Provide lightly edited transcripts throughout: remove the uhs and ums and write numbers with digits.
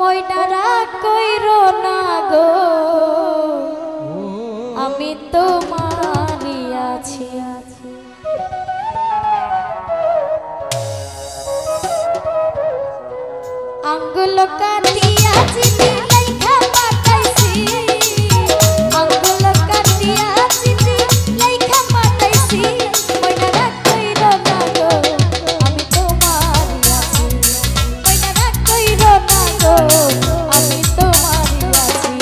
ময়না রাগ কইরো না গো, আমি তোমারই আছি। আঙ্গুল কাটিয়া চিঠি লেখা পাঠাইছি, আঙ্গুল কাটিয়া চিঠি লেখা পাঠাইছি, ময়না রাগ কইরো না গো, আমি তোমারই আছি। ময়না রাগ কইরো না গো, আমি তোমারই আছি।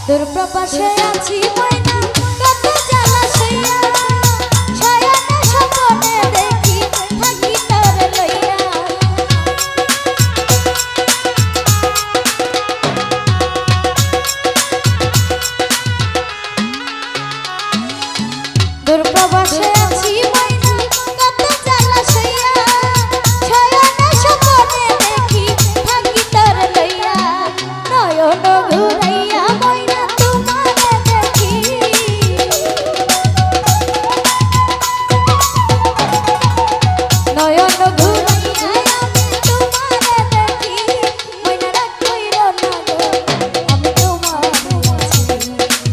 দূরপ্রবাসে আছি ময়না কত জ্বালা সইয়া, শয়নে স্বপ্নে দেখি থাকি তোরে লইয়া। দূরপ্রবাসে আছি ময়না কত জ্বালা সইয়া, শয়নে স্বপ্নে দেখি থাকি তোরে লইয়া। নয়ন ঘুরাইয়া ময়না তোমারে দেখি, নয়ন ঘুরাইয়া আমি তোমারে দেখি, ময়না রাগ কইরো না গো, আমি তোমারই আছি।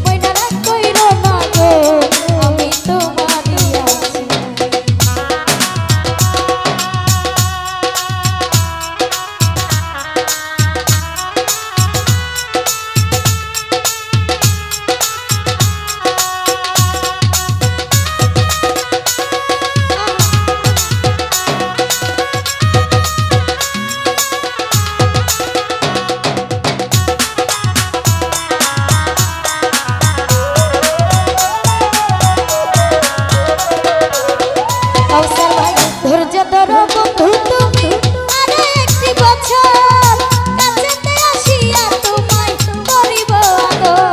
ময়না রাগ কইরো না গো, আমি তোমারই আছি। ধৈর্য ধরো বন্ধু তুমি আরো একটি বছর, কাছেতে আসিয়া তোমায় করিব আদর।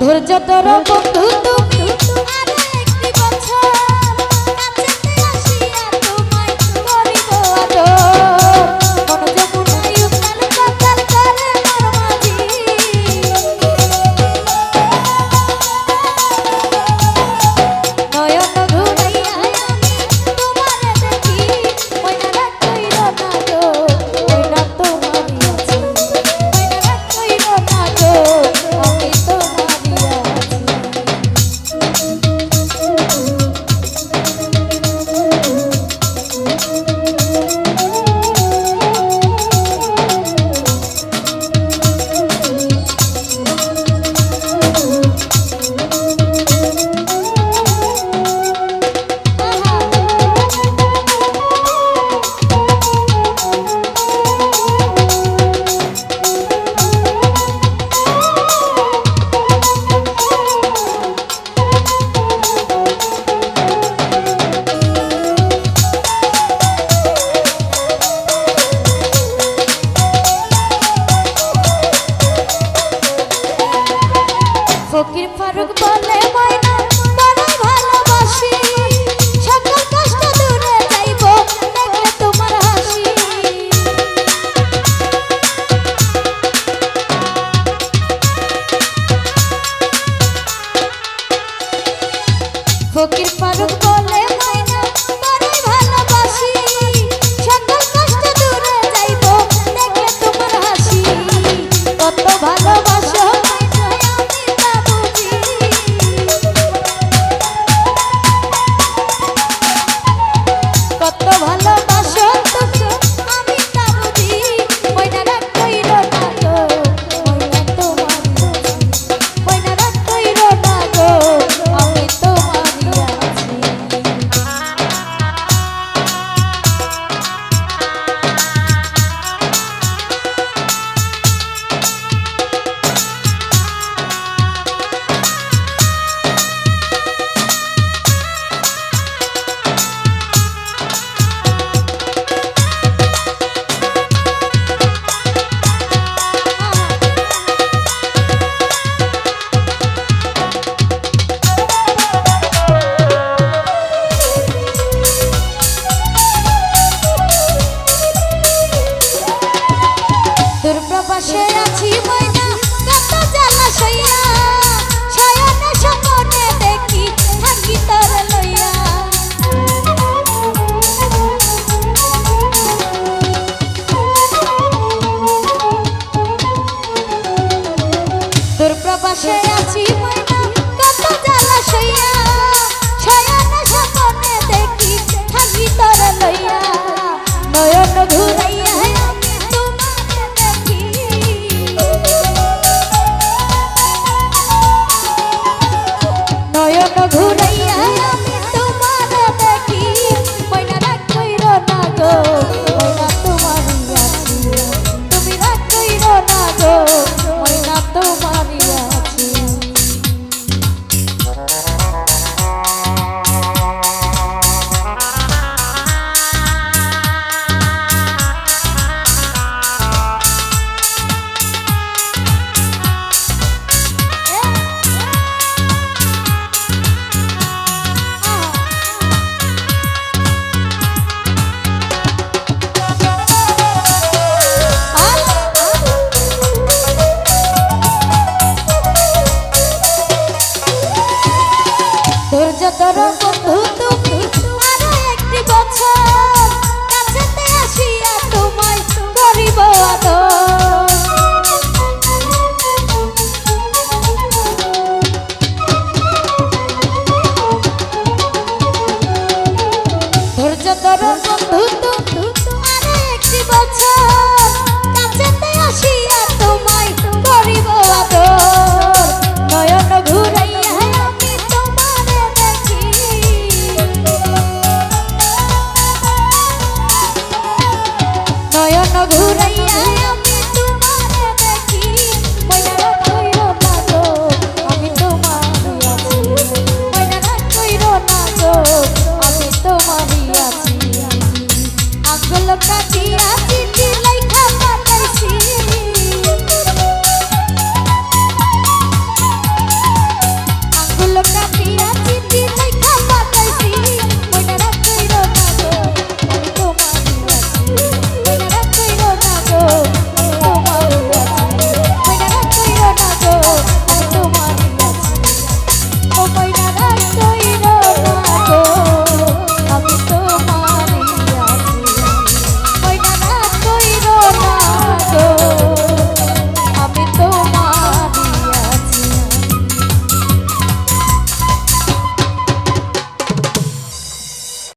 ধৈর্য ধরো বন্ধু তুমি আরো একটি বছর, কাছেতে আসিয়া তোমায় করিব আদর। মন যমুনায় উত্তাল পাতাল করে মোর মাঝি, নয়ন ঘুরাইয়া আমি তোমারে দেখি, ময়না রাগ কইরো না গো, ময়না তোমারই আছি। ময়না রাগ কইরো না গো, আমি তোমারই ফকির ফারুক বলে ময়না বড় ভালোবাসি, সকল কষ্ট দূরে যাইব দেখলে তোমার হাসি। ফকির ফারুক বলে ময়না বড় ভালোবাসি, সকল কষ্ট দূরে যাইব দেখলে তোমার হাসি। কত ভালোবাসো কত ভালোবাসো তুমি আমি তা বুঝি, ময়না রাগ কইরো না গো, ময়না তোমারই আছি। ময়না রাগ কইরো না গো, আমি তোমারই আছি। প্রবাসে আছি ময়না কত জ্বালা সইয়া শয়নে স্বপ্নে দেখি থাকি তোর লইয়া দূর প্রবাসে আছি